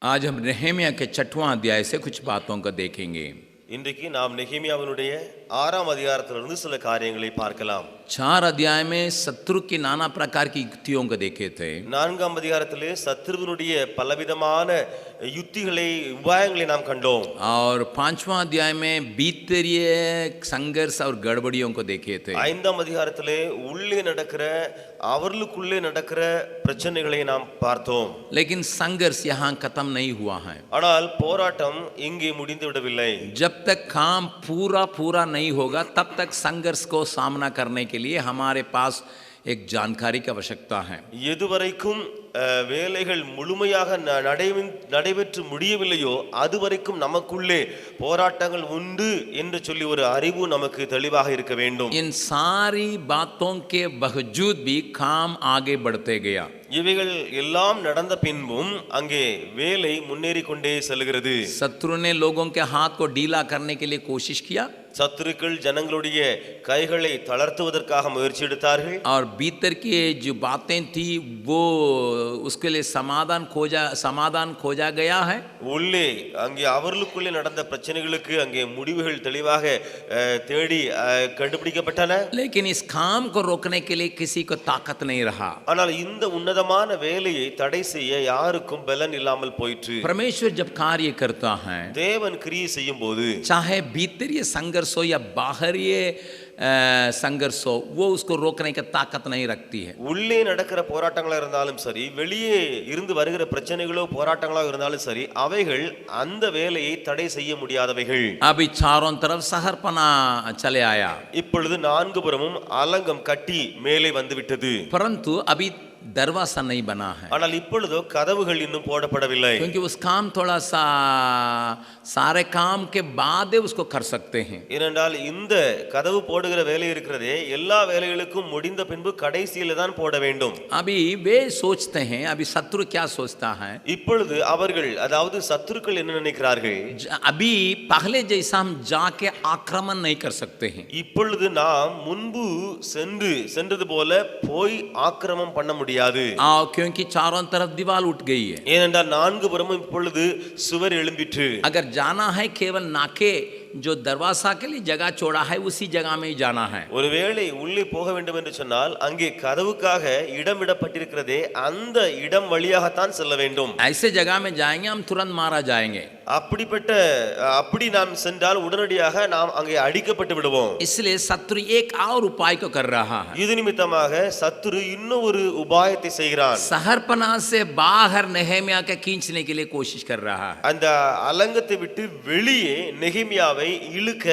आज हम नहम्याह के 6वां अध्याय से कुछ बातों को देखेंगे। இன்றைக்கு நாம் நெகேமியாவினுடைய 6ஆம் அதிகாரத்திலிருந்து சில காரியங்களை பார்க்கலாம். 4 अध्याय में शत्रु की नाना प्रकार की युक्तियों को देखे थे. 4ஆம் அதிகாரத்திலே சத்துருவினுடைய பலவிதமான யுக்திகளை உபாயங்களை நாம் கண்டோம். और 5वां अध्याय में भीतरीय संघर्ष और गड़बड़ियों को देखे थे. 5ஆம் அதிகாரத்திலே உள்ளே நடக்கிற அவர்களுக்குள்ளே நடக்கிற பிரச்சனைகளை நாம் பார்த்தோம். लेकिन संघर्ष यहाँ खत्म नहीं हुआ है. ஆனால் போராட்டம் இங்கே முடிந்து விடவில்லை. जब तक काम पूरा नहीं होगा तब तक संघर्ष को सामना करने के लिए हमारे पास एक जानकारी की आवश्यकता है. எதுவரைக்கும் வேலைகள் முழுமையாக நடைபெற்று முடியவில்லையோ அதுவரைக்கும் நமக்குள்ளே போராட்டங்கள் உண்டு என்று சொல்லி ஒரு அறிவு நமக்கு தெளிவாக இருக்க வேண்டும். इन सारी बातों के बावजूद भी काम आगे बढ़ते गया. இவைகள் எல்லாம் நடந்த பின்பும் அங்கே வேலை முன்னேறி கொண்டே செல்கிறது. शत्रु ने लोगों के हाथ को ढीला करने के लिए कोशिश किया. சத்துருக்கள் ஜனங்களுடைய கைகளை தளர்த்துவதற்காக முயற்சி எடுத்தார்கள். और भीतर की जो बातें थी वो उसके लिए समाधान खोजा गया है. உள்ளே அங்கே அவர்களுக்குள்ளே நடந்த பிரச்சனைகளுக்கு அங்கே முடிவுகள் தெளிவாக தேடி கண்டுபிடிக்கப்பட்டன. लेकिन इस काम को रोकने के लिए किसी को ताकत नहीं रहा. ஆனால் இந்த உன்னதமான வேலையை தடை செய்ய யாருக்கும் பலன் இல்லாமல் போயிற்று. परमेश्वर जब कार्य करता है, தேவன் கிரியை செய்யும் போது चाहे भीतरीय संघर्ष हो या बाहरी संघर्ष हो, वो उसको रोकने की ताकत नहीं रखती है. உள்ளே நடக்கிற போராட்டங்களா இருந்தாலும் சரி, வெளியே இருந்து வருகிற பிரச்சனைகளோ போராட்டங்களா இருந்தாலும் சரி, அவைகள் அந்த வேலையை தடை செய்ய முடியாதவைகள். अभी चारों तरफ सहरपना चले आया. இப்பொழுது நான்கு புறமும் அலங்கம் கட்டி மேலே வந்து விட்டது. परंतु अभी दरवाजा नहीं बना है. ஆனால் இப்பொழுதோ கதவுகள் இன்னும் போடப்படவில்லை. क्योंकि उस काम थोड़ा सा सारे काम के बाद उसको कर सकते हैं. ஏனென்றால் இந்த கதவு போடுகிற வேலை இருக்கிறதே எல்லா வேலைகளுக்கும் முடிந்த பின்பு கடைசியில தான் போட வேண்டும். अभी वे सोचते हैं, अभी शत्रु क्या सोचता है, இப்பொழுது அவர்கள் அதாவது சத்துருக்கள் என்ன நினைக்கிறார்கள், अभी पहले जैसा हम जाके आक्रमण नहीं कर सकते हैं. இப்பொழுது நாம் முன்பு சென்றது போல போய் ஆக்கிரமம் பண்ண முடியாது. क्योंकि चारों तरफ दीवार उठ गई है. ஏனென்றால் நான்கு புறமும் இப்பொழுது சுவர் எழும்பிற்று. अगर जाना है केवल नाके जो दरवाजा के लिए जगह छोड़ा है उसी जगह में ही जाना है. ஒருவேளை உள்ளே போக வேண்டும் என்று சொன்னால் அங்கே கதவுக்காக இடம் விடப்பட்டிருக்கிறதே அந்த இடம் வழியாகத்தான் செல்ல வேண்டும். ऐसे जगह में जाएंगे हम तुरंत मारा जाएंगे. அப்படி நாம் சென்றால் உடனடியாக நாம் அங்கே அடிக்கப்பட்டு விடுவோம். इसलिए शत्रु एक और उपाय को कर रहा है. இது நிமித்தமாக சத்துரு இன்னும் ஒரு உபாயத்தை செய்கிறான். सहरपना से बाहर नहम्याह के खींचने के लिए कोशिश कर रहा है. அந்த அலங்கத்தை விட்டு வெளியே நெகேமியாவை இழுக்க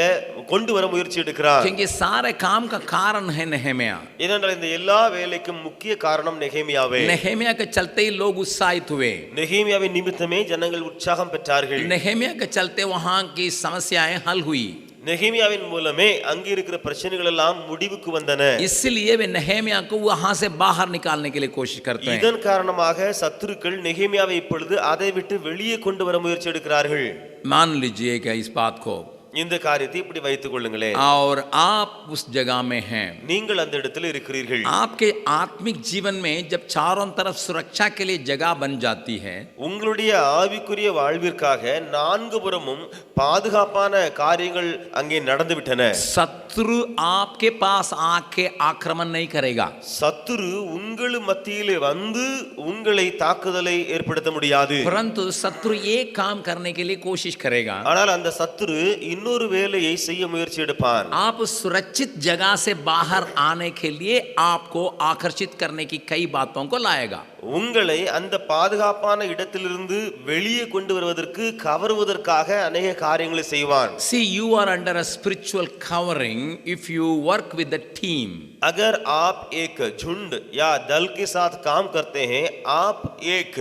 கொண்டு வர முயற்சி எடுக்கிறான். क्योंकि सारे काम का कारण है नहम्याह. ஏனென்றால் இந்த எல்லா வேலைக்கும் முக்கிய காரணம் நெகேமியாவே. नहम्याह के चलते ही लोग उत्साहित हुए. நெகேமியாவின் நிமித்தமே ஜனங்கள் உற்சாகம் பெற்றார்கள். नहम्याह के चलते वहां की समस्याएं हल हुई. நெகேமியாவின் மூலமே அங்கே இருக்கிற பிரச்சனைகள் எல்லாம் முடிவுக்கு வந்தன. इसलिए वे नहम्याह को वहां से बाहर निकालने के लिए कोशिश करते हैं. இதன் காரணமாக சத்துருக்கள் நெகேமியாவை இப்பொழுது அதை விட்டு வெளியே கொண்டு வர முயற்சி எடுக்கிறார்கள். मान लीजिएगा इस बात को. இந்த காரியத்தை இப்படி வைத்துக் கொள்ளுங்களேன். और आप उस जगह में हैं, நீங்கள் அந்த இடத்துல இருக்கிறீர்கள். आपके आत्मिक जीवन में जब चारों तरफ सुरक्षा के लिए जगह बन जाती है, உங்களுடைய ஆவிக்குரிய வாழ்விற்காக நான்கு புறமும் பாதுகாப்பான காரியங்கள் அங்கே நடந்து விட்டன. शत्रु आपके पास आके आक्रमण नहीं करेगा. சத்துரு உங்கள் மத்தியிலே வந்து உங்களை தாக்குதலை ஏற்படுத்த முடியாது. परंतु शत्रु एक काम करने के लिए कोशिश करेगा. ஆனால் அந்த சத்துரு இன்னொரு வேலையை செய்ய முயற்சி எடுப்பான். आप सुरक्षित जगह से बाहर आने के लिए आपको आकर्षित करने की कई बातों को लाएगा. உங்களை அந்த பாதுகாப்பான இடத்திலிருந்து வெளியே கொண்டு வருவதற்கு கவருவதற்காக अनेक காரியங்களை செய்வான். See, you are under a spiritual covering if you work with the team. अगर आप एक झुंड या दल के साथ काम करते हैं, आप एक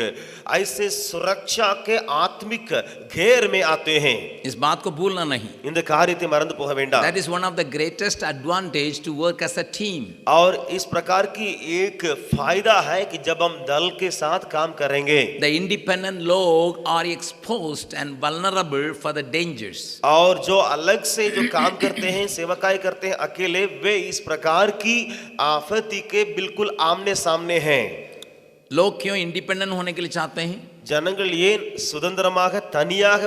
ऐसे सुरक्षा के आत्मिक घेर में आते हैं. इस बात को भूलना नहीं. இந்த காரியத்தை மறந்து போக வேண்டாம். That is one of the greatest advantage to work as a team. और इस प्रकार की एक फायदा है कि जब हम दल के साथ काम करेंगे, The independent लोग are exposed and vulnerable for the dangers. और जो अलग से जो काम करते हैं, सेवकाई करते हैं अकेले, वे इस प्रकार की आफती के बिल्कुल आमने सामने हैं. लोग क्यों इंडिपेंडेंट होने के लिए चाहते हैं? ஜனங்கள் ஏன் சுதந்திரமாக தனியாக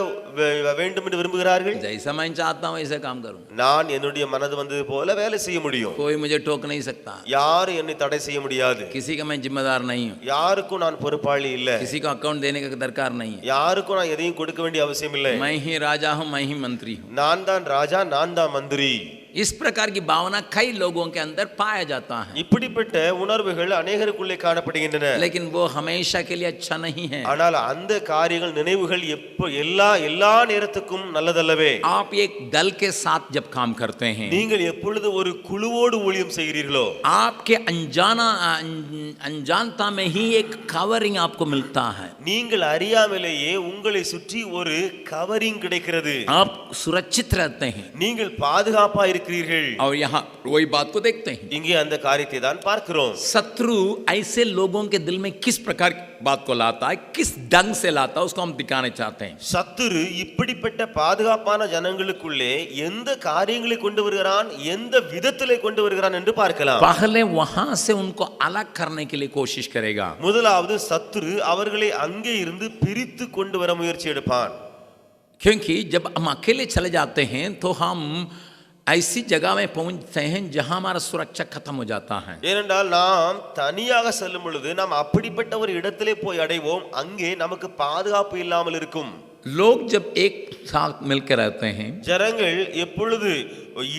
வேண்டும் என்று விரும்புகிறார்கள்? जैसा मैं चाहता हूं वैसे काम करूं, நான் என்னுடைய மனது வந்தது போல வேலை செய்ய முடியும். कोई मुझे टोक नहीं सकता, யாரும் என்னை தடை செய்ய முடியாது. किसी का मैं जिम्मेदार नहीं हूं, யாருக்கும் நான் பொறுப்பாளி இல்ல. किसी को अकाउंट देने का दरकार नहीं है, யாருக்கும் நான் எதையும் கொடுக்க வேண்டிய அவசியம் இல்லை. मैं ही राजा हूं, मैं ही मंत्री हूं. நான் தான் ராஜா, நான் தான் மந்திரி. इस प्रकार की भावना कई लोगों के अंदर पाया जाता है, இப்படிப்பட்ட உணர்வுகள் அநேகருக்குள்ளே காணப்படுகின்றன. लेकिन वो हमेशा के लिए अच्छा नहीं है. ஆனால் அந்த காரியங்கள் நினைவுகள் எல்லா நேரத்துக்கும் நல்லதல்லவே. आप एक दल के साथ जब काम करते हैं, நீங்கள் எப்பொழுது ஒரு குழுவோடு ஊழியம் செய்கிறீர்களோ, आपके अनजानता में ही एक कवरिंग आपको मिलता है. நீங்கள் அறியாமலேயே உங்களை சுற்றி ஒரு கவரிங் கிடைக்கிறது. आप सुरक्षित रहते हैं. நீங்கள் பாதுகாப்பா இருக்கிறீர்கள். और यहाँ वही बात को देखते हैं, இங்கே அந்த காரியத்தை தான் பார்க்கிறோம். शत्रु ऐसे लोगों के दिल में किस प्रकार की बात को लाता है, किस ढंग से लाता है, उसको हम दिखाने चाहते हैं. சத்துரு இப்படிப்பட்ட பாதுகாப்பான ஜனங்களுக்குள்ளே எந்த காரியங்களை கொண்டு வருகிறான், எந்த விதத்திலே கொண்டு வருகிறான் என்று பார்க்கலாம். पहले वहां से उनको अलग करने के लिए कोशिश करेगा. முதலாவது சத்துரு அவர்களை அங்கே இருந்து பிரித்து கொண்டு வர முயற்சி எடுப்பான். क्योंकि जब हम अकेले चले जाते हैं तो हम ऐसी जगह में पहुंचते हैं जहां हमारा सुरक्षा खत्म हो जाता है. ஏனென்றால் நாம் தனியாக செல்லும் பொழுது நாம் அப்படிப்பட்ட ஒரு இடத்திலே போய் அடைவோம், அங்கே நமக்கு பாதுகாப்பு இல்லாமல் இருக்கும். लोग जब एक साथ मिलकर रहते हैं, ஜனங்கள் எப்பொழுது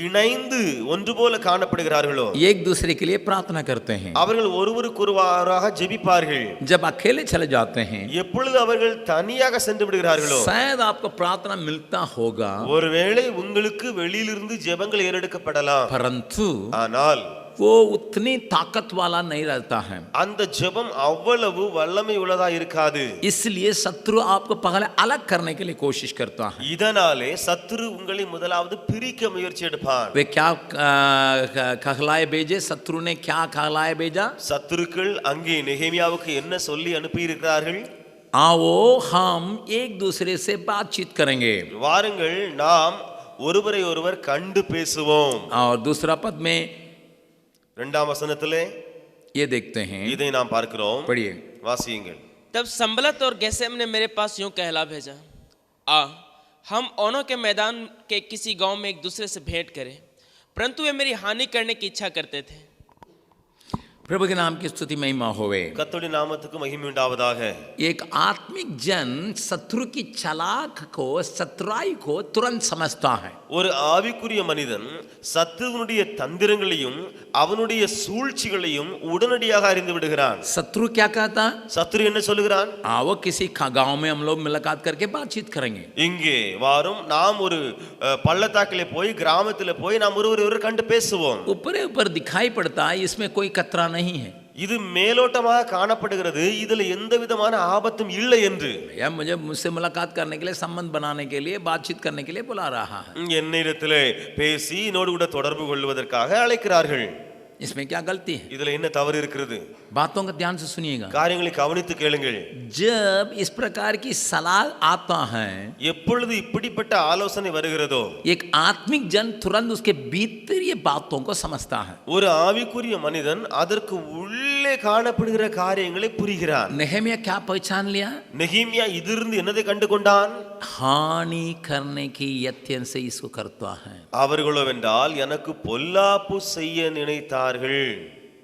இணைந்து ஒன்று போல காணப்படுகிறார்களோ, एक दूसरे के लिए प्रार्थना करते हैं. அவர்கள் ஒருவருக்கொருவராக ஜெபிப்பார்கள். जब अकेले चले जाते हैं, எப்பொழுது அவர்கள் தனியாக சென்று விடுகிறார்களோ, शायद आपको प्रार्थना मिलता होगा, ஒருவேளை உங்களுக்கு வெளியிலிருந்து ஜெபங்கள் ஏறெடுக்கப்படலாம். परंतु ஆனால் वो उतनी ताकत वाला नहीं रहता है. அந்த ஜெபம் அவ்வளவு வல்லமை உள்ளதா இருக்காது. इसलिए शत्रु आपको पहले अलग करने के लिए कोशिश करता है. இதனாலே சத்துரு உங்களை முதலாவது பிரிக்க முயற்சி எடுப்பான். वे क्या कहलाए भेजे, शत्रु ने क्या कहलाए भेजा? சத்துருக்கள் அங்கே நெகேமியாவுக்கு என்ன சொல்லி அனுப்பி இருக்கிறார்கள்? आओ हम एक दूसरे से बातचीत करेंगे. வாருங்கள் நாம் ஒருவரை ஒருவர் கண்டு பேசுவோம். और दूसरा पद में இரண்டாம் வசனத்திலே ये देखते हैं, இதை நாம் பார்க்கிறோம். पढ़िए. வாசியுங்கள். तब संबलत और गेसेम ने मेरे पास यूं कहला भेजा, आ हम ओनों के मैदान के किसी गांव में एक दूसरे से भेंट करें, परंतु वे मेरी हानि करने की इच्छा करते थे. प्रभु के नाम की स्तुति महिमा होवे. கர்த்தருடைய நாமத்துக்கு மகிமை உண்டாவதாக. एक आत्मिक जन शत्रु की चालाक को, शत्रुआई को तुरंत समझता है. ஒரு ஆவிக்குரிய மனிதன் சத்துருவனுடைய தந்திரங்களையும் அவனுடைய சூழ்ச்சிகளையும் உடனடியாக அறிந்து விடுகிறான். शत्रु क्या कहता? சத்துரு என்ன சொல்லுகிறான்? आओ किसी गांव में हम लोग मुलाकात करके बातचीत करेंगे. இங்கே வாரும், நாம் ஒரு பள்ளத்தாக்கிலே போய் கிராமத்தில் போய் நாம் ஒருவர் கண்டு பேசுவோம். ऊपर ऊपर दिखाई पड़ता है इसमें कोई खतरा नहीं है. இது மேலோட்டமாக காணப்படுகிறது, இதுல எந்த விதமான ஆபத்தும் இல்லை என்று. भैया मुझे मुझसे मुलाकात करने के लिए, संबंध बनाने के लिए, बातचीत करने के लिए बुला रहा है. என்னிடத்திலே பேசி என்னோடு கூட தொடர்பு கொள்வதற்காக அழைக்கிறார்கள். इसमें क्या गलती है? இதுல என்ன தவறு இருக்கிறது? बातों का ध्यान से सुनिएगा. காரியங்களை கவனித்து கேளுங்கள். जब इस प्रकार की सलाह आता है, எப்பொழுது இப்படிப்பட்ட ஆலோசனை வருகிறதோ, एक आत्मिक जन तुरंत उसके भीतरी बातों को समझता है. ஒரு ஆவிக்குரிய मनिதன் அதற்கு உள்ளே காணப்படுகிற காரியங்களை புரிகிறான். नेहमिया क्या पहचान लिया? நெகேமியா இதிலிருந்து என்னதை கண்டு கொண்டான்? हानि करने की यत्न से इसको करता है. அவர்களோவென்றால் எனக்கு பொல்லாப்பு செய்ய நினைத்தார்கள்.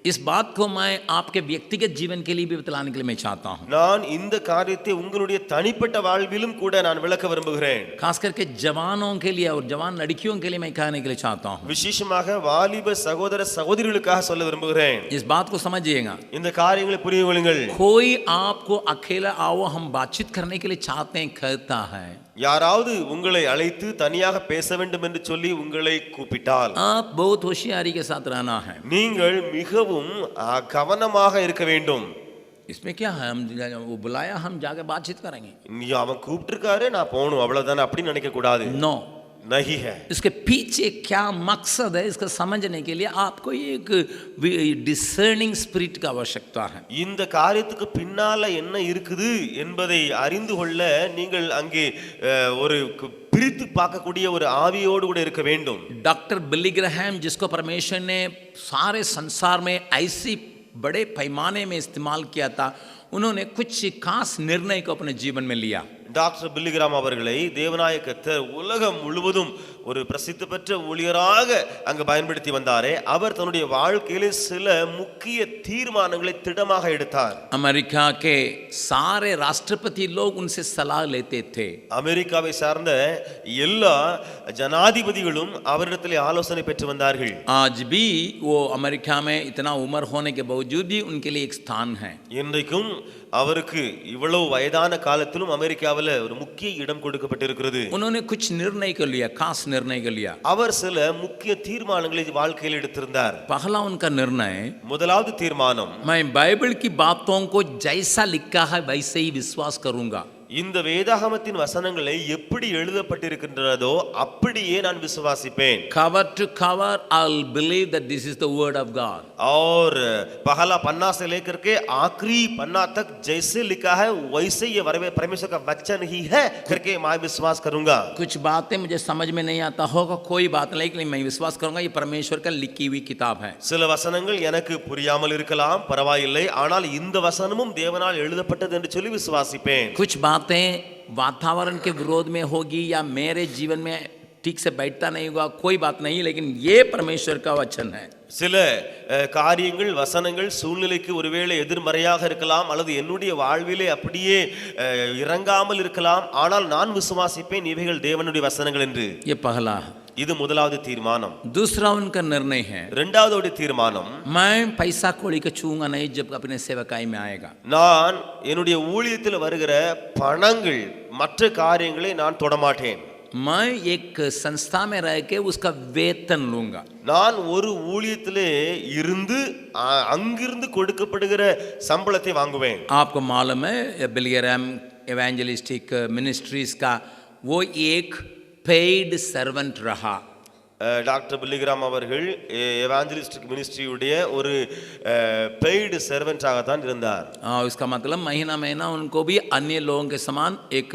इस बात को मैं आपके व्यक्तिगत जीवन के लिए भी बतलाने के लिए मैं चाहता हूं. நான் இந்த காரியத்தை உங்களுடைய தனிப்பட்ட வாழ்விலும் கூட நான் விளக்க விரும்புகிறேன். खास करके जवानों के लिए और जवान लड़कियों के लिए मैं कहने के लिए चाहता हूं. விசேஷமாக வாலிப சகோதர சகோதரிகளுக்காக சொல்ல விரும்புகிறேன். इस बात को समझिएगा. இந்த காரியங்களை புரிந்து கொள்ளுங்கள். कोई आपको अकेला आओ हम बातचीत करने के लिए चाहते हैं कहता है, யாராவது உங்களை அழைத்து தனியாக பேச வேண்டும் என்று சொல்லி உங்களை கூப்பிட்டால் आप बहुत होशियारी के साथ रहना है. நீங்கள் மிகவும் கவனமாக இருக்க வேண்டும். इसमें क्या है, हम वो बुलाया हम जाके बातचीत करेंगे. நீ அவன் கூப்பிட்டிருக்காரு நான் போகணும் அவ்வளவுதானே அப்படின்னு நினைக்க கூடாது. नो, नहीं है. इसके पीछे क्या मकसद है इसको समझने के लिए आपको एक डिसर्निंग स्पिरिट का आवश्यकता है. இந்த காரியத்துக்கு பின்னால என்ன இருக்குது என்பதை அறிந்து கொள்ள நீங்கள் அங்கே ஒரு பிரித்து பார்க்கக்கூடிய ஒரு ஆவியோடு கூட இருக்க வேண்டும். डॉक्टर बिली ग्रैहम जिसको परमेश्वर ने सारे संसार में ऐसी बड़े पैमाने में इस्तेमाल किया था, उन्होंने कुछ खास निर्णय को अपने जीवन में लिया। டாக்டர் பில்லிகிராம் அவர்களை தேவனாய கர்த்தர் உலகம் முழுவதும் ஒரு பிரசித்தி பெற்ற ஊழியராக அங்கு பயன்படுத்தி வந்தாரே, அவர் தன்னுடைய வாழ்க்கையிலே சில முக்கிய தீர்மானங்களை திடமாக எடுத்தார். अमेरिका के सारे राष्ट्रपति लोग उनसे सलाह लेते थे। அமெரிக்காவை சார்ந்த எல்லா ஜனாதிபதிகளும் அவரிடத்திலே ஆலோசனை பெற்று வந்தார்கள். आज भी वो अमेरिका में इतना उम्र होने के बावजूद भी उनके लिए एक स्थान है। இன்றைக்கும் அவருக்கு இவ்வளவு வயதான காலத்திலும் அமெரிக்காவில் ஒரு முக்கிய இடம் கொடுக்கப்பட்டிருக்கிறது. उन्होंने कुछ निर्णय कर लिया, खास निर्णय कर लिया। அவர் சில முக்கிய தீர்மானங்களை வாழ்க்கையில் எடுத்திருந்தார். पहला उनका निर्णय, முதலாவது தீர்மானம், मैं बाइबल की बातों को जैसा लिखा है वैसे ही विश्वास करूंगा। இந்த வேதாகமத்தின் வசனங்களை எப்படி எழுதப்பட்டிருக்கின்றதோ அப்படியே நான் விசுவாசிப்பேன். Cover to cover I'll believe that this is the word of God. और पहला पन्ना से लेकर के आखिरी पन्ना तक जैसे लिखा है वैसे ये परमेश्वर का वचन ही है करके मैं विश्वास करूंगा. कुछ बातें मुझे समझ में नहीं आता होगा, कोई बात नहीं, लेकिन मैं विश्वास करूंगा ये परमेश्वर का लिखी हुई किताब है। சில வசனங்கள் எனக்கு புரியாமல் இருக்கலாம், பரவாயில்லை, ஆனால் இந்த வசனமும் தேவனால் எழுதப்பட்டது என்று சொல்லி விசுவாசிப்பேன். कुछ बातें वातावरण के विरोध में होगी या मेरे जीवन में ठीक से बैठता नहीं होगा, कोई बात नहीं, लेकिन ये परमेश्वर का वचन है। சில காரியங்கள் வசனங்கள் சூழ்நிலைக்கு ஒருவேளை எதிர்மறையாக இருக்கலாம், அல்லது என்னுடைய வாழ்விலே அப்படியே இறங்காமல் இருக்கலாம், ஆனால் நான் விசுவாசிப்பேன் இவைகள் தேவனுடைய வசனங்கள் என்று. ये पहला, இது முதலாவது தீர்மானம். दूसरा उनका निर्णय है, இரண்டாவது தீர்மானம், मैं पैसा कौड़ी का छूंगा नहीं जब अपने सेवकाई में आएगा। நான் என்னுடைய ஊழியத்தில் வருகிற பணங்கள் மற்ற காரியங்களை நான் தொடமாட்டேன். मैं एक संस्था में रह के उसका वेतन लूंगा। நான் ஒரு ஊழியத்திலே இருந்து அங்கிருந்து கொடுக்கப்படுகிற சம்பளத்தை வாங்குவேன். आपको मालूम है बिलियरम एवेंजलिस्टिक मिनिस्ट्रीज का वो एक पेड सर्वेंट रहा। டாக்டர் பில்லிகிராம் அவர்கள் எவாஞ்சலிஸ்டிக் மினிஸ்ட்ரியுடைய ஒரு பெய்டு சர்வெண்டாக தான் இருந்தார். इसका मतलब महीना महीना उनको भी अन्य लोगों के समान एक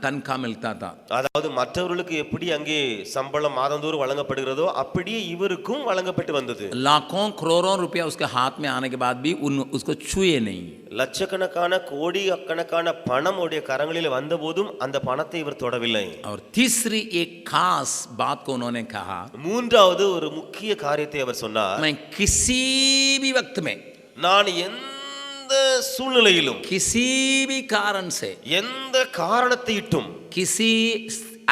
तनख्वाह मिलता था। அதாவது மற்றவர்களுக்கு எப்படி அங்கே சம்பளம் மாதந்தோறும் வழங்கப்படுகிறதோ அப்படியே இவருக்கும் வழங்கப்பட்டு வந்தது. लाखों करोड़ों रुपया उसके हाथ में आने के बाद भी उसको छुए नहीं। லட்சக்கணக்கான கோடிக்கணக்கான பணம் உடைய கரங்களில் வந்தபோதும் அந்த பணத்தை இவர் தொடவில்லை. और तीसरी एक खास बात को उन्होंने कहा, மூன்றாவது ஒரு முக்கிய காரியத்தை அவர் சொன்னார், मैं किसी भी वक्त में, நான் எந்த சூழ்நிலையிலும், किसी भी कारण से, எந்த காரணத்தை இட்டும் किसी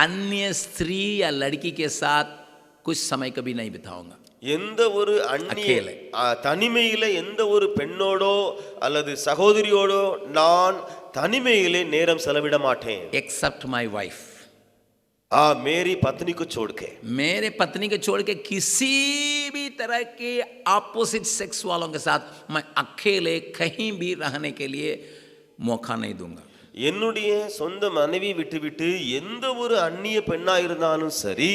अन्य स्त्री या लड़की के साथ कुछ समय कभी नहीं बिताऊंगा। எந்த ஒரு அந்நிய தனிமையிலே எந்த ஒரு பெண்ணோடோ அல்லது சகோதரியோடோ நான் தனிமையிலே நேரம் செலவிட மாட்டேன். एक्सेप्ट माई वाइफ, मेरी पत्नी को छोड़ के, मेरे पत्नी को छोड़ के किसी भी तरह के ऑपोजिट सेक्स वालों के साथ मैं अकेले कहीं भी रहने के लिए मौका नहीं दूंगा। என்னுடைய சொந்த மனைவி விட்டுவிட்டு எந்த ஒரு அந்நிய பெண்ணா இருந்தாலும் சரி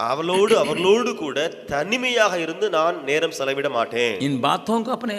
அவர்களோடு கூட தனிமையாக இருந்து நான் நேரம் செலவிட மாட்டேன். इन बातों को अपने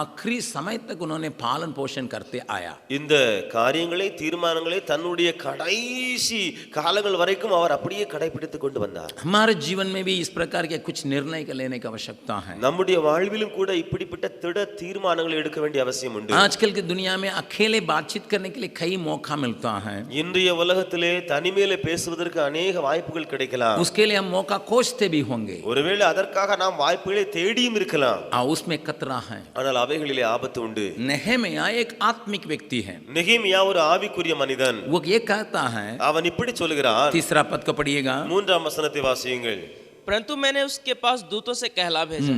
आखिरी समय तक उन्होंने पालन पोषण करते आया। இந்த காரியங்களை தீர்மானங்களை தன்னுடைய கடைசி காலங்கள் வரைக்கும் அவர் அப்படியே கடைபிடித்துக் கொண்டு வந்தார். हमारे जीवन में भी इस प्रकार के कुछ निर्णय लेने की आवश्यकता है। நம்முடைய வாழ்விலும் கூட இப்படிப்பட்ட திட தீர்மானங்களை எடுக்க வேண்டிய அவசியம் உண்டு. आजकल की दुनिया में अकेले बातचीत करने के लिए कई मौका मिलता है। இன்றைய உலகத்திலே தனிமையிலே பேசுவதற்கு अनेक வாய்ப்புகள் கிடைக்கலாம். उसके लिए हम मौका खोजते भी होंगे, ஒருவேளை அதற்காக நாம் வாய்ப்புகளை தேடியும் இருக்கலாம். उसमें खतरा है। ஆனால் அவைகளிலே ஆபத்து உண்டு. नेहेमिया एक आत्मिक व्यक्ति है। நெகேமியா ஒரு ஆவிக்குரிய மனிதன். वो ये कहता है, அவன் இப்படி சொல்கிறான். तीसरा पद को पढ़िएगा, 3ஆம் வசனத்தை வாசியுங்கள். परंतु मैंने उसके पास दूतों से कहला भेजा,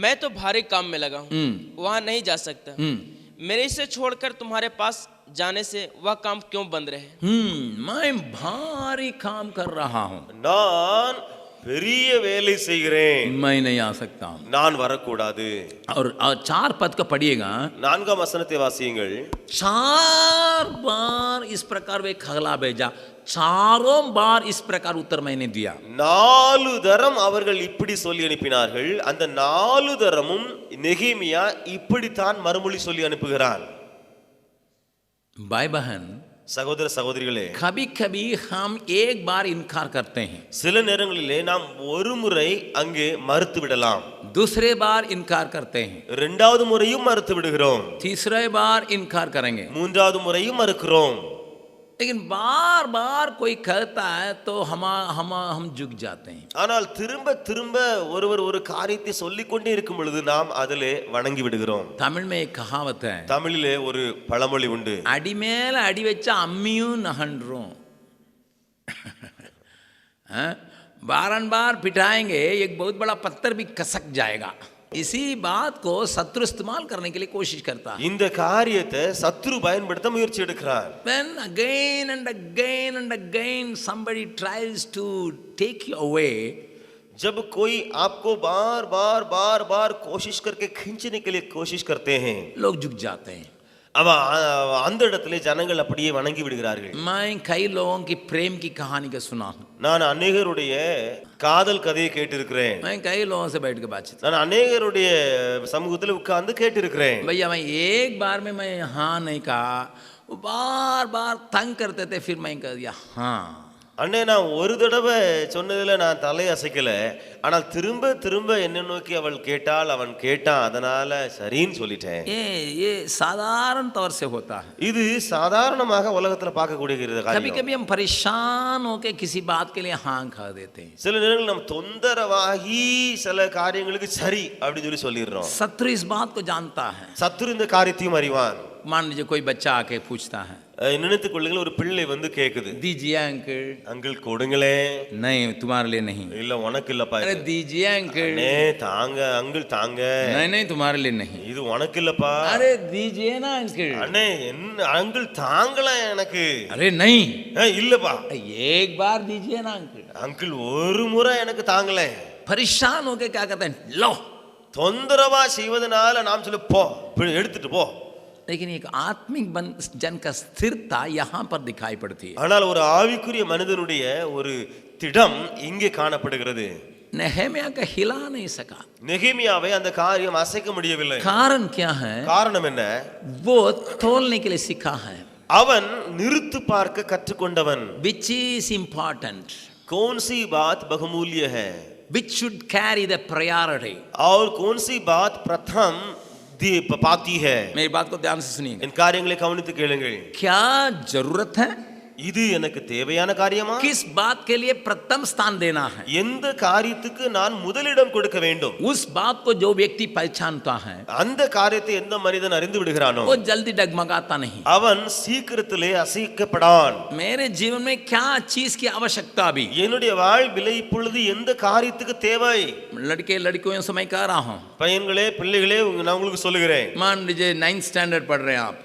मैं तो भारी काम में लगा हूं, वहां नहीं जा सकता, मेरे इसे छोड़कर तुम्हारे पास जाने से वह काम क्यों बंद रहे? मैं भारी काम कर रहा हूं, நான் பெரிய வேலை செய்கிறேன், मैं नहीं आ सकता हूं। நான் வரக்கூடாது. और 4 पद को पढ़िएगा, 4ஆம் வசனத்தை வாசியுங்கள். 4 बार इस प्रकार वे खगला भेजा, चारों बार इस प्रकार उत्तर मैंने दिया। 4 தரம் அவர்கள் இப்படி சொல்லி அனுப்பினார்கள். அந்த 4 தரமும் நெகேமியா இப்படித்தான் மறுமொழி சொல்லி அனுப்புகிறான். भाई बहन, சகோதர சகோதரிகளே, कभी कभी हम एक बार इनकार करते हैं, சில நேரங்களிலே நாம் ஒரு முறை அங்கே மறுத்து விடலாம், दूसरे बार इनकार करते हैं, இரண்டாவது முறையும் மறுத்து விடுகிறோம், तीसरे बार इनकार करेंगे। மூன்றாவது முறையும் மறுக்கிறோம். लेकिन बार बार कोई कहता है तो हम झुक जाते हैं। ஆனால் திரும்ப திரும்ப ஒருவர் ஒரு காரியத்தை சொல்லிக் கொண்டே இருக்கும் பொழுது நாம் அதிலே வணங்கி விடுகிறோம். तमिल में एक कहावत है, தமிழிலே ஒரு பழமொழி உண்டு, अड़ी मेल अड़ी वच्चा अम्मियों नहंड्रों। बारंबार पिटाएंगे एक बहुत बड़ा पत्थर भी खसक जाएगा। इसी बात को शत्रु इस्तेमाल करने के लिए कोशिश करता है। இந்த காரியத்தை சத்துரு பயன்படுத்த முயற்சி எடுக்கிறார். When again and again somebody tries to take you away, जब कोई आपको बार बार कोशिश करके खींचने के लिए कोशिश करते हैं, लोग झुक जाते हैं। அவ அந்த இடத்துல ஜனங்கள் அப்படியே வணங்கி விடுகிறார்கள். मैं कई लोगों की प्रेम की कहानी का सुना हूं, நான் अनेகருடைய காதல் கதையை கேட்டிருக்கிறேன். मैं कई लोगों से बैठ के बातचीत, நான் अनेகருடைய சமூகத்தில் உட்கார்ந்து கேட்டிருக்கிறேன். भैया मैं एक बार में मैं हाँ नहीं कहा, वो बार बार तंग करते थे, फिर मैं कह दिया हाँ। அண்ணே, நான் ஒரு தடவை சொன்னதுல நான் தலை அசைக்கல, ஆனால் திரும்ப திரும்ப என்ன நோக்கி அவள் கேட்டாள், அவன் கேட்டான், அதனால சரின்னு சொல்லிட்டேன். ये साधारण तौर से होता है। இது சாதாரணமாக உலகத்துல பார்க்கக்கூடிய कभी காரியம். कभी हम परेशान होके किसी बात के लिए हाँ कह देते हैं। சில நேரங்கள் நம்ம தொந்தரவாகி சில காரியங்களுக்கு சரி அப்படின்னு சொல்லிடுறோம். शत्रु इस बात को जानता है। சத்துரு இந்த காரியத்தையும் அறிவான். मान लीजिए कोई बच्चा आके पूछता है, நினைத்துக் கொள்ளுங்கள், ஒரு பிள்ளை வந்து கேக்குது, दीजिए अंकल। அங்கிள் கொடுங்களே. नहीं तुम्हारे लिए नहीं। இல்ல உனக்கு இல்லப்பா, अरे இது. दीजिए अंकल। அண்ணே தாங்க அங்கிள் தாங்க. नहीं नहीं तुम्हारे लिए नहीं। இது உனக்கு இல்லப்பா. अरे दीजिए ना अंकल। அண்ணே என்ன அங்கிள் தாங்கள எனக்கு. अरे नहीं, இல்லப்பா एक बार दीजिए ना अंकल। அங்கிள் ஒரு முறை எனக்கு தாங்கள. परेशान होके क्या करते हैं, लो। தொந்தரவா செய்வதனால நாம் சொல்லி போ, எடுத்துட்டு போ. लेकिन एक आत्मिक जन का स्थिरता यहाँ पर दिखाई पड़ती है। ஆனால் ஒரு ஆவிக்குரிய மனிதனுடைய ஒரு திடம் இங்கே காணப்படுகிறது. नेहेमिया का हिला नहीं सका। நெகேமியாவை அந்த காரியம் அசைக்க முடியவில்லை. कारण क्या है? காரணம் என்ன? वो तोलने के लिए सीखा है। அவன் நிறுத்து பார்க்க கற்றுக்கொண்டவன். Which is important? कौन सी बात बहुमूल्य है? Which should carry the priority? और कौन सी बात प्रथम पाती है? मेरी बात को ध्यान से सुनिए। इन காரியங்களை கவனித்து கேளுங்கள். क्या जरूरत है? இது எனக்கு தேவையான காரியமா? किस बात के लिए प्रथम स्थान देना है? எந்த காரியத்துக்கு நான் முதலிடம் கொடுக்க வேண்டும்? उस बात को जो व्यक्ति पहचानता है, அந்த காரியத்தை எந்த மனிதன் அறிந்து விடுகிறானோ, वो जल्दी डगमगाता नहीं। அவன் சீக்கிரத்திலே அசைக்கப்படான். मेरे जीवन में क्या चीज की आवश्यकता भी, என்னுடைய வாழ்விலே இப்பொழுது எந்த காரியத்துக்கு தேவை? लड़के लड़कियों से मैं कह रहा हूँ, பையன்களே பிள்ளைகளே நான் உங்களுக்கு சொல்லுகிறேன். मान लीजिए 9th स्टैंडर्ड पढ़ रहे हैं आप,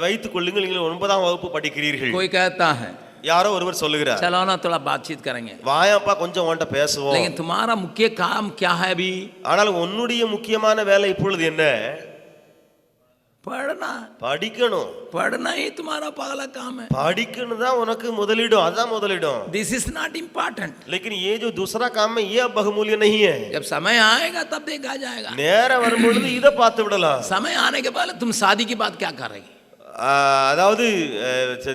வைத்துக் கொள்ளுங்கள், நீங்கள் 9ஆம் வகுப்பு படிக்கிறீர்கள். कोई कहता है யாரோ ஒருவர் சொல்லுகிறார், चलो ना थोड़ा बातचीत करेंगे, வாயாப்பா கொஞ்சம் உன்கிட்ட பேசுவோம். लेकिन तुम्हारा मुख्य काम क्या है अभी? ஆனால் உன்னுடைய முக்கியமான வேலை இப்பொழுது என்ன? पढ़ना। படிக்கணும். पढ़ना ही तुम्हारा पहला काम है। படிக்கணும் தான் உனக்கு முதலிடம், அதான் முதலிடம். This is not important. लेकिन ये जो दूसरा काम है ये अब बहुमूल्य नहीं है. जब समय आएगा तब देखा जाएगा। நேரம் வரும்பொழுது இதை பார்த்து விடலாம். समय आने के बाद तुम शादी की बात क्या कर रही? அதாவது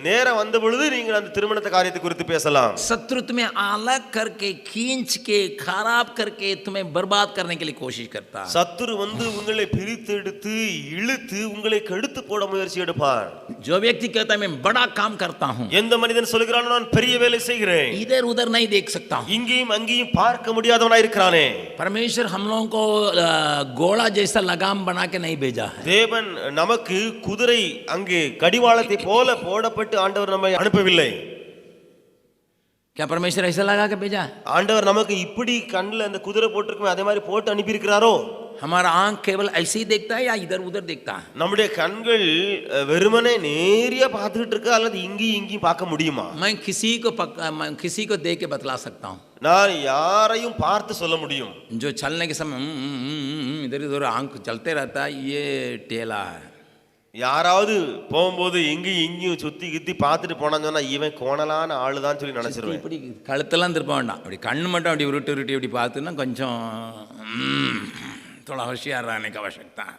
நேரம் வந்த பொழுது நீங்கள் அந்த திருமணத்தை காரியத்தை குறித்து பேசலாம். शत्रु तुम्हें अलग करके खींच के खराब करके तुम्हें बर्बाद करने के लिए कोशिश करता है। சத்துரு வந்து உங்களை பிரித்து எடுத்து இழுத்து உங்களை கெடுத்து போட முயற்சி எடுப்பார். जो व्यक्ति कहता है मैं बड़ा काम करता हूँ, எந்த மனிதன் சொல்கிறானோ நான் பெரிய வேலை செய்கிறேன், इधर उधर नहीं देख सकता हूँ, இங்கேயும் அங்கேயும் பார்க்க முடியாதவனாய் இருக்கிறானே, परमेश्वर हम लोगों को घोड़ा जैसा लगाम बना के नहीं भेजा है। தேவன் நமக்கு குதிரை அங்கே கடிவாளத்தை போல போடப்பட்டு ஆண்டவர் நம்மை அனுப்பவில்லை. क्या परमेश्वर ऐसा लगा के भेजा है? ஆண்டவர் நமக்கு இப்படி கண்ணில் அந்த குதிரை போட்டிருக்குமே அதே மாதிரி போட்டு அனுப்பி இருக்கிறாரோ? हमारा आंख केवल ऐसे ही देखता है या इधर उधर देखता है? நம்முடைய கண்கள் வெறுமனே நேரியா பார்த்துட்டு இருக்கா அல்லது இங்கேயும் இங்கேயும் பார்க்க முடியுமா? मैं किसी को देख के बतला सकता हूँ, நான் யாரையும் பார்த்து சொல்ல முடியும். जो चलने के समय इधर उधर आंख चलते रहता है, ये टेला है। யாராவது போகும்போது இங்கேயும் இங்கேயும் சுத்தி கித்தி பார்த்துட்டு போனான்னு சொன்னா இவன் கோணலான ஆளுதான் சொல்லி நினைச்சிருவேன். இப்படி கழுத்தெல்லாம் திருப்ப வேண்டாம், அப்படி கண்ணு மட்டும் அப்படி உருட்டி உருட்டி இப்படி பார்த்துன்னா கொஞ்சம் थोड़ा होशियार रहने की आवश्यकता है।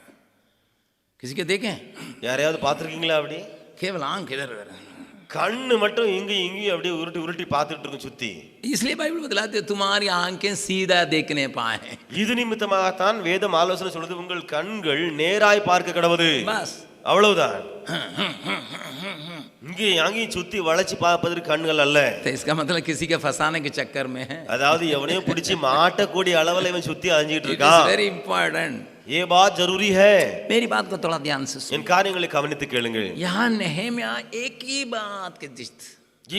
किसी के देखें? யாரையாவது பார்த்துருக்கீங்களா? அப்படி केवल आंख इधर उधर கண்ணு மட்டும் இங்கேயும் இங்கேயும் அப்படியே உருட்டி உருட்டி பார்த்துட்டு இருக்கும் சுத்தி. इसलिए बाइबल बतलाते हैं, तुम्हारी आंखें सीधा देखने पाए. இது நிமித்தமாகத்தான் வேதம் ஆலோசனை சொல்றது, உங்கள் கண்கள் நேராய் பார்க்க கடவுது. बस அவ்வளவுதான். இங்கே அங்கேயும் சுத்தி வளைச்சு பார்ப்பதற்கு கண்கள் அல்ல. तो इसका मतलब किसी के फंसाने के चक्कर में है. அதாவது எவனையும் பிடிச்சி மாட்டக்கூடிய அளவுல இவன் சுத்தி அலைஞ்சிட்டு इट இருக்கான். Is very important. ये बात जरूरी है. मेरी बात को थोड़ा ध्यान से सुनो. என் காரியங்களை கவனித்து கேளுங்கள். यहाँ नेहेमिया एक ही बात के जिस्त,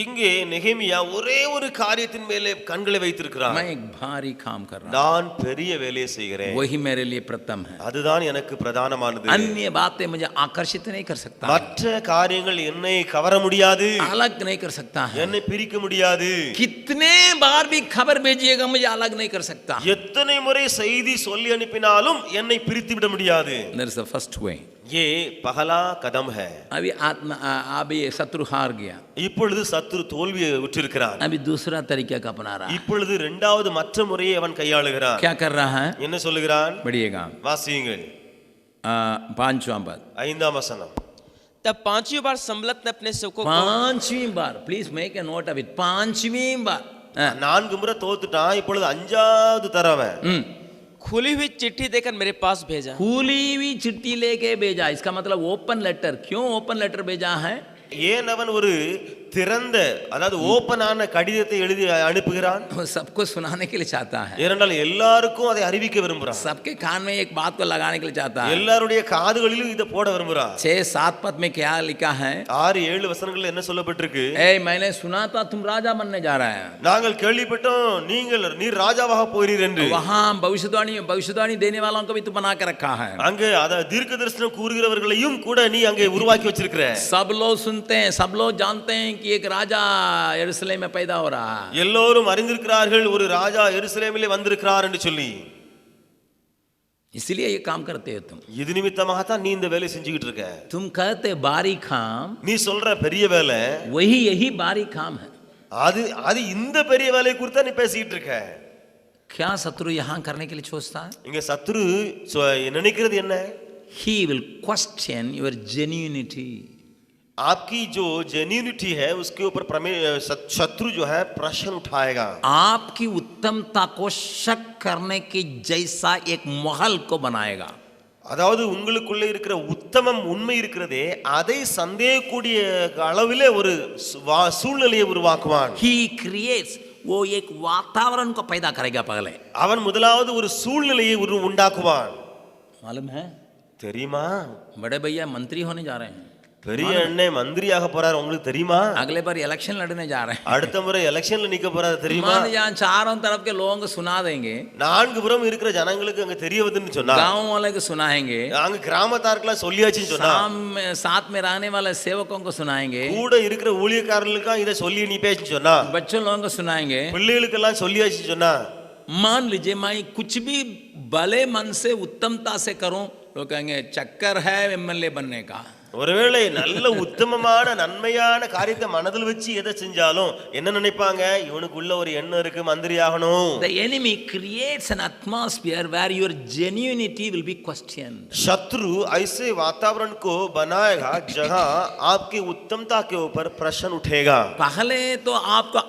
இங்கே நெகேமியா ஒரே ஒரு காரியத்தின் மேலே கண்களை வைத்திருக்கிறார். मैं एक भारी काम कर रहा हूँ, நான் பெரிய வேலையை செய்கிறேன், वही मेरे लिए प्रथम है. அதுதான் எனக்கு பிரதானமானது. अन्य बातें मुझे आकर्षित नहीं कर सकता, மற்ற காரியங்கள் என்னை கவர முடியாது, अलग नहीं कर सकता है. என்னை பிரிக்க முடியாது. कितने बार भी खबर भेजिएगा मुझे अलग नहीं कर सकता. எத்தனை முறை செய்தி சொல்லி அனுப்பினாலும் என்னை பிரித்து விட முடியாது. That is the first way. ये पहला कदम है. अभी शत्रु हार गया, இப்பொழுது சத்துரு தோல்வியை உற்றிருக்கிறான். अभी दूसरा तरीका का अपना रहा है. இப்பொழுது இரண்டாவது மற்ற முறையை அவன் கையாளுகிறான். क्या कर रहा है? என்ன சொல்லுகிறான்? बढ़िएगा. வாசியுங்கள். 5वां पद. 5ஆம் வசனம். तब पांचवी बार सम्बलत ने अपने सेवकों को 5वीं बार, please make a note of it, 5वीं बार. 4 முறை தோத்துட்டான், இப்பொழுது 5வது தடவை खुली हुई चिट्ठी देकर मेरे पास भेजा. खुली हुई चिट्ठी लेके भेजा. इसका मतलब ओपन लेटर. क्यों ओपन लेटर भेजा है? ஏன் அவன் ஒரு திறந்த, அதாவது ஓபனான கடிதத்தை எழுதி அனுப்புகிறான்? वो सबको सुनाने के लिए चाहता है, ஏனென்றால் எல்லாருக்கும் அதை அறிவிக்க விரும்புறான். सबके कान में एक बात को लगाने के लिए चाहता है. எல்லாருடைய காதுகளிலும் இதை போட விரும்புறான். 6-7 पद में क्या लिखा है? 6-7 வசனங்கள்ல என்ன சொல்லப்பட்டிருக்கு? मैंने सुना था तुम राजा बनने जा रहे हैं. நாங்கள் கேள்விப்பட்டோம் நீர் ராஜாவாக போகிறீர் என்று. वहां भविष्यवाणी देने वालों को भी तू बना के रखा है. அங்கே அத தீர்க்க தரிசனம் கூறுகிறவர்களையும் கூட நீ அங்கே உருவாக்கி வச்சிருக்கிற. सब लोग सुनते हैं, सब लोग जानते हैं कि एक राजा यरूशलेम में पैदा हो रहा है. எல்லோரும் அறிந்திருக்கிறார்கள் ஒரு ராஜா எருசலேமிலே வந்திருக்கிறார் என்று சொல்லி. इसलिए ये काम करते हो तुम. இது நிமித்தமாக தான் நீ இந்த வேலை செஞ்சுக்கிட்டு இருக்க. तुम कहते बारी काम, நீ சொல்ற பெரிய வேலை वही यही बारी काम है. அது இந்த பெரிய வேலையை குறித்து நீ பேசிட்டு இருக்க. क्या शत्रु यहाँ करने के लिए सोचता है? இங்க சத்துரு நினைக்கிறது என்ன? He will question your genuinity. आपकी जो जेन्युइनिटी है उसके ऊपर शत्रु जो है प्रश्न उठाएगा. आपकी उत्तमता को शक करने की जैसा एक महल को बनाएगा. அதாவது உங்களுக்குள்ள இருக்கிற உத்தமம் உண்மை இருக்கிறதே அதை சந்தேகக்கூடிய அளவிலே ஒரு சூழ்நிலையை உருவாக்குவான். He creates, वो एक वातावरण को पैदा करेगा. पहले அவன் முதலாவது ஒரு சூழ்நிலையை உண்டாக்குவான். मालूम है? தெரியுமா? बड़े भैया मंत्री होने जा रहे हैं, பெரிய அண்ணன் மந்திரியாக போறார், உங்களுக்கு தெரியுமா? अगले बार इलेक्शन लड़ने जा रहे हैं. அடுத்த முறை எலெக்ஷன்ல நிக்க போறாரு, தெரியுமா? यहाँ चारों तरफ के लोगों को सुना देंगे, 4 புறம் இருக்கிற ஜனங்களுக்கு அங்க தெரிய வருதுன்னு சொன்னா, गांव वाले को सुनाएंगे, அங்க கிராமத்தாருக்குலாம் சொல்லியாச்சுன்னு சொன்னா, साथ में रहने वाले सेवकों को सुनाएंगे, கூட இருக்கிற ஊழியக்காரர்களுக்கு இத சொல்லி நீ பேசின்னு சொன்னா, बच्चों लोगों को सुनाएंगे, பிள்ளைகளுக்கெல்லாம் சொல்லியாச்சுன்னு சொன்னா, मान लीजिए मैं कुछ भी भले मन से उत्तमता से करूं, लोग कहेंगे चक्कर है एमएलए बनने का. ஒருவேளை நல்ல உத்தமமான நன்மையான காரியத்தை மனதில் வச்சு எதை செஞ்சாலும் என்ன நினைப்பாங்க? இவனுக்குள்ள ஒரு எண்ணம் இருக்கு, மந்திரி ஆகணும். The enemy creates an atmosphere where your genuinity will be questioned. शत्रु ऐसे वातावरण को बनाएगा जहां आपकी उत्तमता के ऊपर प्रश्न उठेगा. पहले तो आपको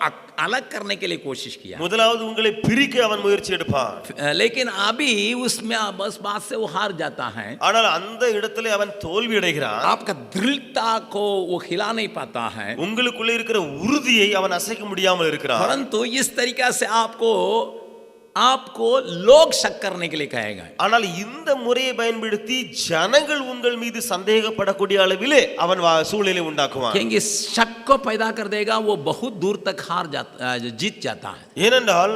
अलग करने के लिए कोशिश किया, முதலாவது உங்களை பிரிக்க அவன் முயற்சி எடுப்பான். लेकिन अभी उसमें बस बात से वो हार जाता है. ஆனால் அந்த இடத்துல அவன் தோல்வி अடைகிறான். आपका दृढ़ता को वो हिला नहीं पाता है, உங்களுக்குள்ள இருக்கிற உறுதியை அவன் அசைக்க முடியாமல் இருக்கிறான். परंतु इस तरीका से आपको लोग शक करने के लिए कहेगा. ஆனால் இந்த முறையை பயன்படுத்தி ஜனங்கள் உங்கள் மீது சந்தேகப்படக்கூடிய அளவிலே அவன் சூழ்நிலை உண்டாக்குவான். क्योंकि शक को पैदा कर देगा, वो बहुत दूर तक जीत जाता है. ஏனென்றால்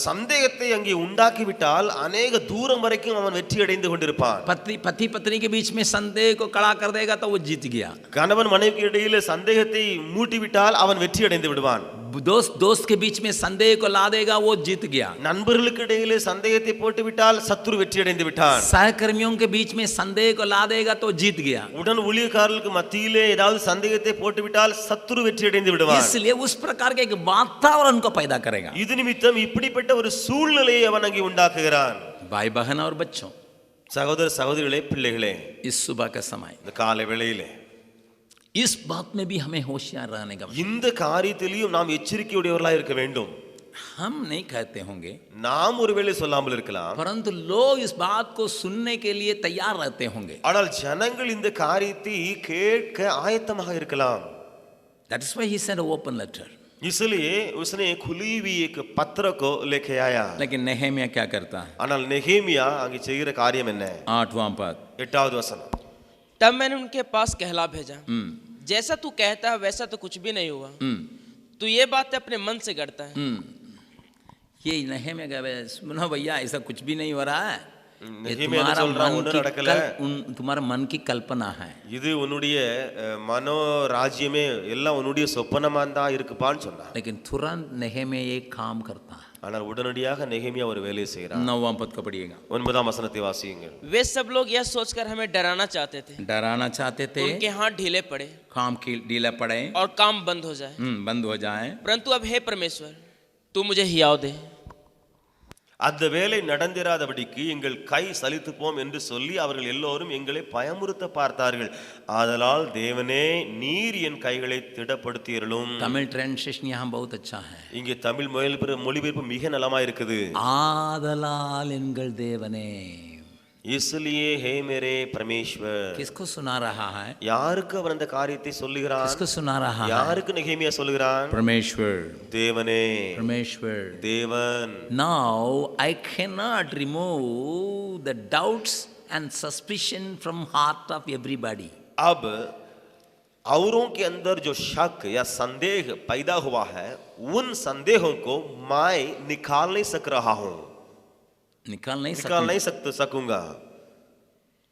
சந்தேகத்தை அங்கே உண்டாக்கிவிட்டால் அநேக தூரம் வரைக்கும் அவன் வெற்றி அடைந்து கொண்டிருப்பான். पति पत्नी के बीच में संदेह को खड़ा कर देगा तो वो जीत गया. கணவன் மனைவிக்கு இடையில சந்தேகத்தை மூட்டிவிட்டால் அவன் வெற்றி அடைந்து விடுவான். दोस्त के बीच में संदेह को ला देगा, वो जीत गया. நண்பர்களுக்கு இடையிலே சந்தேகத்தை போட்டுவிட்டால் சத்துரு வெற்றி அடைந்து விட்டான். सहकर्मियों के बीच में संदेह को ला देगा तो जीत गया. உடன் ஊழியக்காரர்களுக்கு மத்தியிலே ஏதாவது சந்தேகத்தை போட்டுவிட்டால் சத்துரு வெற்றி அடைந்து விடுவான். इसलिए उस प्रकार के एक वातावरण को पैदा करेगा. இது நிமித்தம் இப்படிப்பட்ட ஒரு சூழ்நிலையை அவன் அங்கே உண்டாக்குகிறான். भाई बहन और बच्चों, சகோதர சகோதரிகளே, பிள்ளைகளே, इस सुबह का समय இந்த காலை வேளையிலே इस बात में भी हमें होशियार रहने का இந்த காரியத்திலேயும் நாம் எச்சரிக்கையுடையவர்களாக இருக்க வேண்டும். हम नहीं कहते होंगे, நாம் ஒருவேளை சொல்லாமல் இருக்கலாம், परंतु लोग इस बात को सुनने के लिए तैयार रहते होंगे. ஆனால் ஜனங்கள் இந்த காரியத்தை கேட்க ஆயத்தமாக இருக்கலாம். That is why he sent an open letter. इसलिए उसने खुली हुई एक पत्र को लेके आया. लेकिन नेहेमिया क्या करता है? ஆனால் நெகேமியா அங்கே செய்கிற காரியம் என்ன? 8वां पद. 8வது வசனம். तब मैंने उनके पास कहला भेजा, जैसा तू कहता है वैसा तो कुछ भी नहीं हुआ, तू ये बात अपने मन से करता है. ये नेहेमिया का सुनो भैया, ऐसा कुछ भी नहीं हो रहा है, ये நெகேமியா என்ன சொல்றான்? ஒண்ணும் நடக்கல. तुम्हारा मन की कल्पना है. இது உன்னுடைய மனோ ராஜ்யமே எல்லாம் உன்னுடைய சொப்பனமா தான் இருக்குப்பான்னு சொன்னான். लेकिन तुरंत नेहेमिया एक काम करता है. ஆனால் உடனடியாக நெகேமியா ஒரு வேலையை செய்கிறான். 9वां पद को पढ़िएगा. 9ஆம் வசனத்தை வாசியுங்கள். वे सब लोग यह सोचकर हमें डराना चाहते थे, डराना चाहते थे, उनके हाथ ढीले पड़े काम की ढीला पड़े और काम बंद हो जाए. बंद हो जाए. परंतु अब हे परमेश्वर, तू मुझे हियाव दे. அந்த வேலை நடந்திராதபடிக்கு எங்கள் கை சலித்து போம் என்று சொல்லி அவர்கள் எல்லோரும் எங்களை பயமுறுத்த பார்த்தார்கள். ஆதலால் தேவனே, நீர் என் கைகளை திடப்படுத்தியருளும். तमिल ट्रांसलेशन यहाँ बहुत अच्छा है. இங்கே தமிழ் மொழிபெயர்ப்பு மிக நலமா இருக்குது. आदलाल एंगल देवने. इसलिए हे मेरे परमेश्वर. किसको सुना रहा है? யாருக்கு அவர் அந்த காரியத்தை சொல்லுகிறான்? किसको सुना रहा है? யாருக்கு நெகேமியா சொல்லுகிறான்? परमेश्वर. தேவனே, परमेश्वर. தேவன். Now I cannot remove the doubts and suspicion from heart of everybody. अब औरों के अंदर जो शक या संदेह पैदा हुआ है, उन संदेहों को मैं निकाल नहीं सक रहा हूं. निकाल नहीं सकूंगा.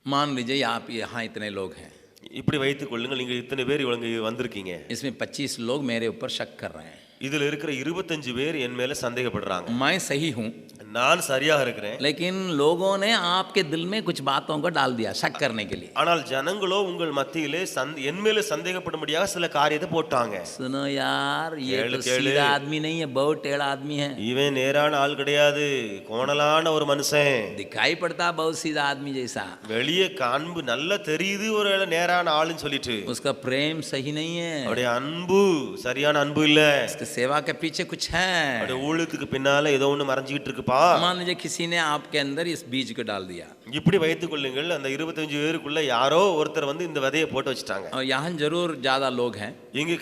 मान लीजिए आप यहाँ इतने लोग हैं, இப்படி வைத்துக் கொள்ளுங்கள், நீங்க இத்தனை பேர் இவங்க வந்திருக்கீங்க. इसमें 25 लोग मेरे ऊपर शक कर रहे हैं. இதுல இருக்கிற 25 பேர் என் மேல சந்தேகப்படுறாங்க. मैं सही हूँ, நான் சரியாக இருக்கிறேன். लेकिन लोगों ने आपके दिल में कुछ बातों को डाल दिया शक करने के लिए. ஆனால் ஜனங்களோ உங்கள் மத்தியிலே என் மேல சந்தேகப்படும்படியாக சில காரியத்தை போட்டாங்க. सुनो यार, ये तो सीधा आदमी नहीं है, बहुत टेढ़ा आदमी है. இவன் நேரான ஆள் கிடையாது, கோணலான ஒரு மனுஷன். दिखाई पड़ता बहुत सीधा आदमी जैसा, வெளியே காண்பு நல்லா தெரியுது ஒரு நேரான ஆளுன்னு சொல்லிட்டு, उसका प्रेम सही नहीं है, அவருடைய அன்பு சரியான அன்பு இல்ல, सेवा के पीछे कुछ है, அவருடைய ஊழியத்துக்கு பின்னால ஏதோ ஒண்ணு மறைஞ்சிட்டு இருக்குப்பா. मान लीजिए किसी ने आपके अंदर इस बीज को डाल दिया. இப்படி வைத்துக் கொள்ளுங்கள், அந்த 25 பேருக்குள்ள யாரோ ஒருத்தர் வந்து இந்த விதையை போட்டு வச்சிட்டாங்க. और यहाँ जरूर ज्यादा लोग हैं, இங்க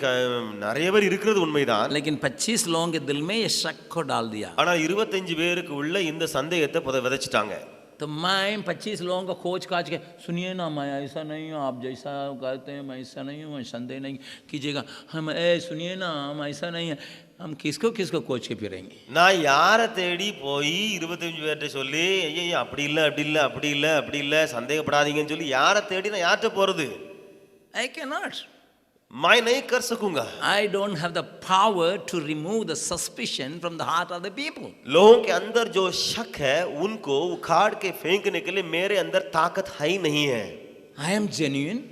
நிறைய பேர் இருக்கிறது உண்மைதான். लेकिन 25 लोगों के दिल में ये शक को डाल दिया. ஆனா 25 பேருக்கு உள்ள இந்த சந்தேகத்தை விதைச்சிட்டாங்க. तो मैं 25 लोगों को खोज काज के, सुनिए ना, मैं ऐसा नहीं हूँ, आप जैसा कहते हैं मैं ऐसा नहीं हूँ, मैं संदेह नहीं कीजिएगा, हम सुनिए ना, हम ऐसा नहीं है, हम किसको किसको खोज के फिरेंगे. நான் யாரை தேடி போய் 25 பேர்கிட்ட சொல்லி ஐயா அப்படி இல்லை அப்படி இல்லை அப்படி இல்லை அப்படி இல்லை சந்தேகப்படாதீங்கன்னு சொல்லி யாரை தேடி நான் யார்கிட்ட போறது? I cannot. मैं नहीं कर सकूंगा. I don't have the power to remove the suspicion from the heart of the people. लोगों के अंदर जो शक है उनको उखाड़ के फेंकने के लिए मेरे अंदर ताकत है ही नहीं है. I am genuine.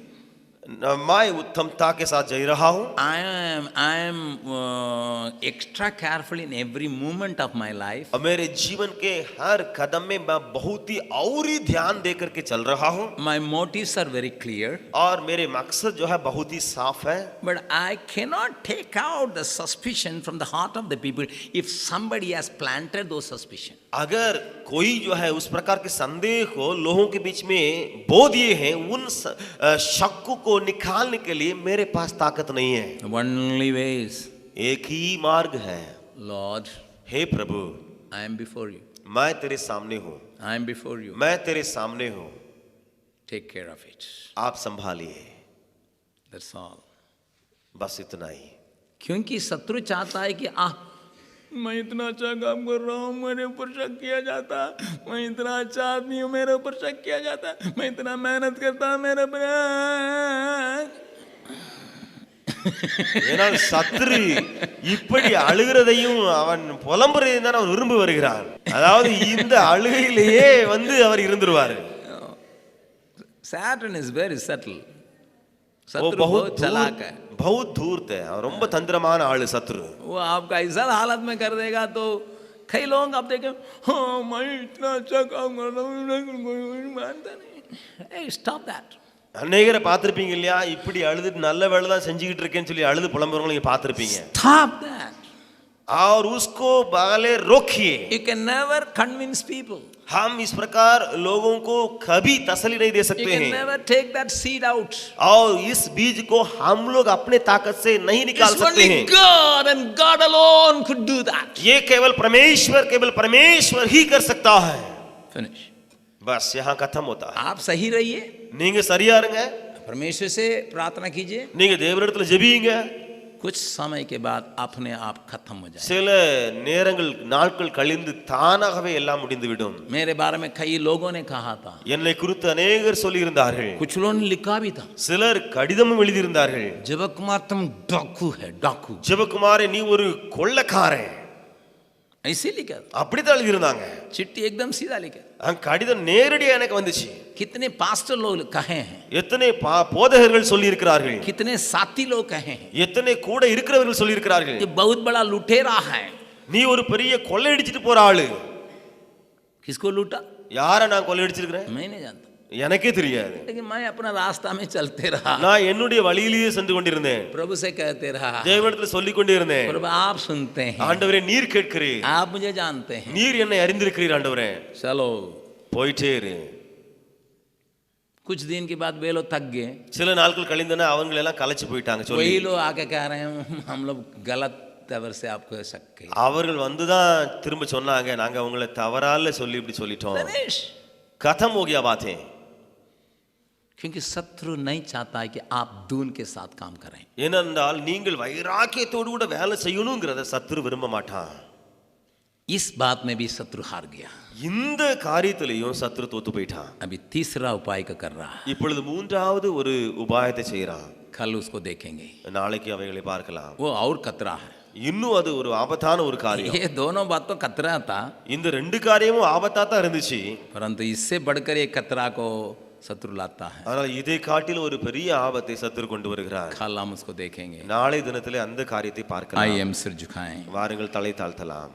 मैं उत्तमता के साथ जी रहा हूँ. I am extra careful in every moment of my life. और मेरे जीवन के हर कदम में मैं बहुत ही और ही ध्यान दे करके चल रहा हूँ. My motives are very clear. और मेरे मकसद जो है बहुत ही साफ है. But I cannot take out the suspicion from the heart of the people if somebody has planted those suspicion. अगर कोई जो है उस प्रकार के संदेह को लोगों के बीच में बो दिए हैं, उन शक को निकालने के लिए मेरे पास ताकत नहीं है. Only ways. एक ही मार्ग है. Lord, hey Prabhu, I am before you. मैं तेरे सामने हूँ. I am before you. मैं तेरे सामने हूँ. Take care of it. आप संभालिए. That's all. बस इतना ही. क्योंकि शत्रु चाहता है कि मैं इतना अच्छा काम कर रहा हूँ, मेरे ऊपर शक किया जाता, मैं इतना अच्छा आदमी हूँ, मेरे ऊपर शक किया जाता, मैं इतना मेहनत करता हूँ, मेरे ऊपर. ஏனால் சத்ரு இப்படி அழுகிறதையும் அவன் புலம்புறதையும் தான் அவன் விரும்பி வருகிறான். அதாவது இந்த அழுகையிலேயே வந்து அவர் இருந்துருவாரு. Satan is very subtle. वो बहुत चालाक है, बहुत धूर्त है और ரொம்ப தந்திரமான ஆளு சத்ரு. वो आपका ऐसा हालत में कर देगा तो कई लोग आप देखें, हाँ मैं इतना अच्छा काम कर रहा हूँ, कोई मानता नहीं. Hey, stop that. அநேகரை பார்த்திருப்பீங்க இல்லையா, இப்படி அழுதுட்டு நல்ல வேலை தான் செஞ்சுக்கிட்டு இருக்கேன்னு சொல்லி அழுது புலம்புறவங்க நீங்க பார்த்திருப்பீங்க. Stop that. और उसको पहले रोकिए. You can never convince people. हम इस प्रकार लोगों को कभी तसल्ली नहीं दे You सकते can हैं, never take that seed out. और इस बीज को हम लोग अपने ताकत से नहीं निकाल It's सकते only हैं. God and God alone could do that. ये केवल परमेश्वर ही कर सकता है. Finish. बस यहाँ खत्म होता है. आप सही रहिए, நீங்க சரியா இருங்க, परमेश्वर से प्रार्थना कीजिए, நீங்க தேவனிடத்துல ஜெபியுங்க. कुछ समय के बाद अपने आप खत्म हो जाए. சில நேரங்கள் நாட்கள் கழிந்து தானாகவே எல்லாம் முடிந்துவிடும். मेरे बारे में कई लोगों ने कहा था, என்னை குறித்து अनेகர் சொல்லி இருந்தார்கள். कुछ लोगों ने लिखा भी था, சிலர் கடிதமும் எழுதியிருந்தார்கள். जबकुमार तुम डाकू है, डाकू. ஜெபகுமாரே நீ ஒரு கொள்ளைக்காரன், ऐसे लिखा था, அப்படித்தான் எழுதியிருந்தாங்க. चिट्ठी एकदम सीधा लिखा. கடிதம் நேரடியா எனக்கு வந்துச்சு. कितने पास्टर लोग कहे हैं, எத்தனை போதகர்கள் சொல்லி இருக்கிறார்கள், कितने साथी लोग कहे हैं, எத்தனை கூட இருக்கிறவர்கள் சொல்லி இருக்கிறார்கள், ये बहुत बड़ा लुटेरा है. நீ ஒரு பெரிய கொள்ளையடிச்சிட்டு போற ஆளு. किसको लूटा யாரை நான் கொள்ளையடிச்சிருக்கிறேன் मैं नहीं जानता, எனக்கே தெரியாது. लेकिन मैं अपना रास्ता में चलते रहा, நான் என்னுடைய வழியிலேயே சென்று கொண்டிருந்தேன், प्रभु से कहते रहा, தேவனிடத்துல சொல்லிக் கொண்டிருந்தேன். प्रभु आप सुनते हैं, ஆண்டவரே நீர் கேட்கிறீர், आप मुझे जानते हैं, நீர் என்னை அறிந்திருக்கிறீர் ஆண்டவரே, चलो. போயிட்டே இரு. कुछ दिन के बाद वे लोग थक गए, சில நாட்கள் கழிந்தன, அவங்க எல்லாம் கலைச்சு போயிட்டாங்க சொல்லி. वही लोग आके कह रहे हैं हम लोग गलत तवर से आपको शक किए. அவர்கள் வந்துதான் திரும்ப சொன்னாங்க, நாங்க உங்களை தவறால சொல்லி இப்படி சொல்லிட்டோம். दिनेश, खत्म हो गया बातें. क्योंकि शत्रु नहीं चाहता है कि आप दून के साथ काम करें. ஏனென்றால் நீங்கள் வைராக்கியத்தோடு கூட வேலை செய்யணுங்கிறத சத்துரு விரும்ப மாட்டான். इस बात में भी शत्रु हार गया. இந்த காரியத்திலையும் சத்துரு தோத்து போயிட்டான். अभी तीसरा उपाय का कर रहा है, இப்பொழுது மூன்றாவது ஒரு உபாயத்தை செய்யறான். कल उसको देखेंगे. நாளைக்கு அவைகளை பார்க்கலாம். वो और खतरा है. இன்னும் அது ஒரு ஆபத்தான ஒரு காரியம். ये दोनों बात तो खतरा था, இந்த ரெண்டு காரியமும் ஆபத்தா தான் இருந்துச்சு. परंतु इससे बढ़कर एक खतरा को शत्रु लाता है. ஆனால் இதை காட்டில் ஒரு பெரிய ஆபத்தை சத்துரு கொண்டு வருகிறார். कल हम उसको देखेंगे. நாளை தினத்திலே அந்த காரியத்தை பார்க்கலாம். आइए हम सिर झुकाएं. வாருங்கள், தலை தாழ்த்தலாம்.